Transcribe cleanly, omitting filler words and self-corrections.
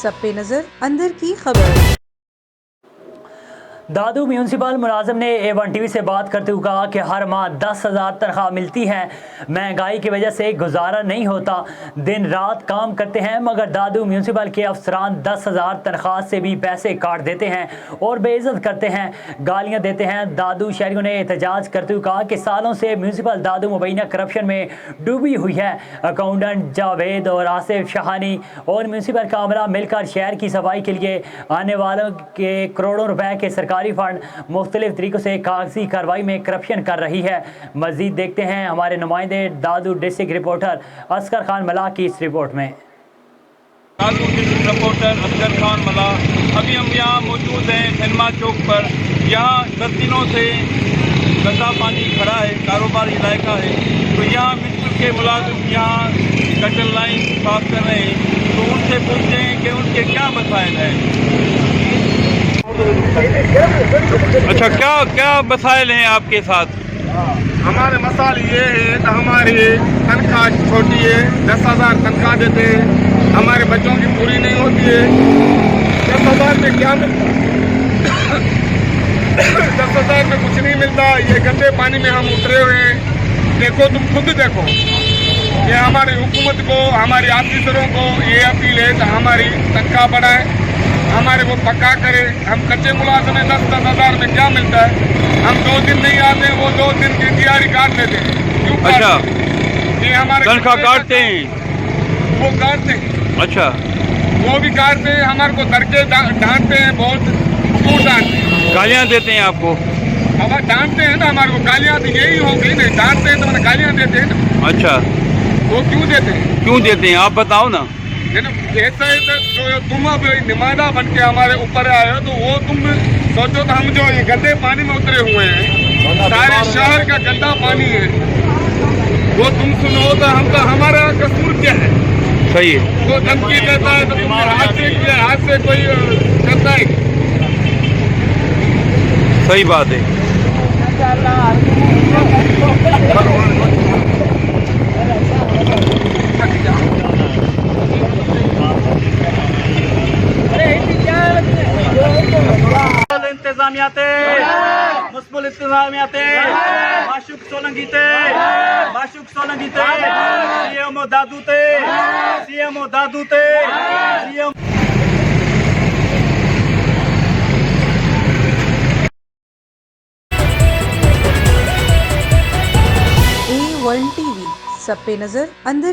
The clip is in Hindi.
सब पे नजर अंदर की खबर। दादू म्यूनसिपल मुलाजिम ने A1 TV से बात करते हुए कहा कि हर माह 10,000 तनख्वाह मिलती है। महंगाई की वजह से गुजारा नहीं होता, दिन रात काम करते हैं, मगर दादू म्यूनसिपल के अफसरान 10,000 तनख्वाह से भी पैसे काट देते हैं और बेइज्जत करते हैं, गालियां देते हैं। दादू शहरियों ने एहतजाज करते हुए कहा कि सालों से म्यूनसिपल दादू मुबैना करप्शन में डूबी हुई है। अकाउंटेंट जावेद और आसिफ शाहानी और म्यूनसिपल का अमला मिलकर शहर की सफाई के लिए आने वालों के करोड़ों रुपए के सरकारी फंड मुख्तलिफ तरीकों से कागजी कार्रवाई में करप्शन कर रही है। मजीद देखते हैं हमारे नुमाइंदे दादू डिस्ट्रिक्ट रिपोर्टर असगर खान मला की इस रिपोर्ट में। दादू डिस्ट्रिक्ट रिपोर्टर असगर खान मला। अभी हम यहाँ मौजूद हैं सिनेमा चौक पर। यहाँ 10 दिनों से गंदा पानी खड़ा है, कारोबारी इलाका है, तो यहाँ म्यूनसिपल के मुलाजिम यहाँ गटर लाइन साफ कर रहे हैं, तो उनसे पूछते हैं कि उनके क्या मसाइल हैं। अच्छा, क्या मसाइल हैं आपके साथ? हमारे मसाइल ये है कि हमारी तनख्वाह छोटी है, 10,000 तनख्वाह देते हैं, हमारे बच्चों की पूरी नहीं होती है। 10,000 में क्या मिलता? 10,000 में कुछ नहीं मिलता। ये गंदे पानी में हम उतरे हुए हैं। देखो, तुम खुद देखो। ये हमारी हुकूमत को, हमारे ऑफिसरों को ये अपील है कि हमारी तनख्वाह बढ़ाए, हमारे को पक्का करे। हम कच्चे मुलाजिम हैं, 10,000 में क्या मिलता है? हम 2 दिन नहीं आते, वो 2 दिन की दिहाड़ी काट लेते हैं। क्यों? अच्छा, ये हमारे तनख्वाह काटते हैं? वो काटते हैं। अच्छा, वो भी काटते हैं, हमारे को धरके डांटते हैं, बहुत खूब डांटते हैं, गालियाँ देते हैं आपको? अब डांटते हैं ना, हमारे को गालियाँ तो यही हो गई नहीं, डांटते हैं तो मैंने गालियाँ देते हैं ना। अच्छा, वो क्यों देते हैं? क्यों देते हैं आप बताओ ना। ऐसा है तो तुम अब नुमाइंदा बन के हमारे ऊपर आए हो, तो वो तुम सोचो तो हम जो ये गंदे पानी में उतरे हुए हैं, सारे शहर का गंदा पानी है, वो तुम सुनो तो हमका हमारा कसूर क्या है? सही है। वो धमकी देता है तो हाथ से कोई करता है? सही बात है। इंतजामियाते मुस्बुल इंतजामियाते माशुक सोलंगीते सीएमओ दादूते सीएम A1 TV सब पे नजर अंदर